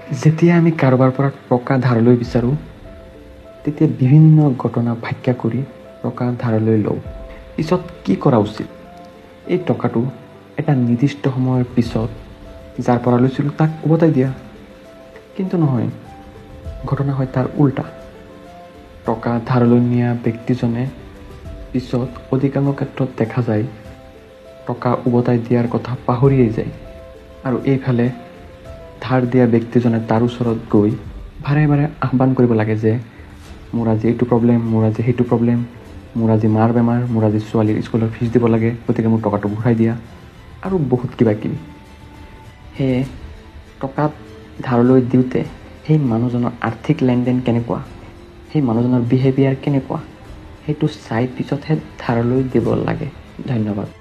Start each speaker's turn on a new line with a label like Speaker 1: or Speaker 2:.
Speaker 1: যেতিয়া আমি কাৰোবাৰ পৰা টকা ধাৰলৈ বিচাৰোঁ তেতিয়া বিভিন্ন ঘটনা ব্যাখ্যা কৰি টকা ধাৰলৈ লওঁ। পিছত কি কৰা উচিত? এই টকাটো এটা নিৰ্দিষ্ট সময়ৰ পিছত যাৰ পৰা লৈছিলোঁ তাক উভতাই দিয়া। কিন্তু নহয়, ঘটনা হয় তাৰ উল্টা। টকা ধাৰলৈ নিয়া ব্যক্তিজনে পিছত অধিকাংশ ক্ষেত্ৰত দেখা যায় টকা উভতাই দিয়াৰ কথা পাহৰিয়েই যায়। আৰু এইফালে ধাৰ দিয়া ব্যক্তিজনে তাৰ ওচৰত গৈ বাৰে বাৰে আহ্বান কৰিব লাগে যে মোৰ আজি এইটো প্ৰব্লেম, মোৰ আজি সেইটো প্ৰব্লেম, মোৰ আজি মাৰ বেমাৰ, মোৰ আজি ছোৱালীৰ স্কুলৰ ফিজ দিব লাগে, গতিকে মোৰ টকাটো ঘূৰাই দিয়া, আৰু বহুত কিবা কিবি। সেয়ে টকাত ধাৰলৈ দিওঁতে সেই মানুহজনৰ আৰ্থিক লেনদেন কেনেকুৱা, সেই মানুহজনৰ বিহেভিয়াৰ কেনেকুৱা, সেইটো চাই পিছতহে ধাৰলৈ দিব লাগে। ধন্যবাদ।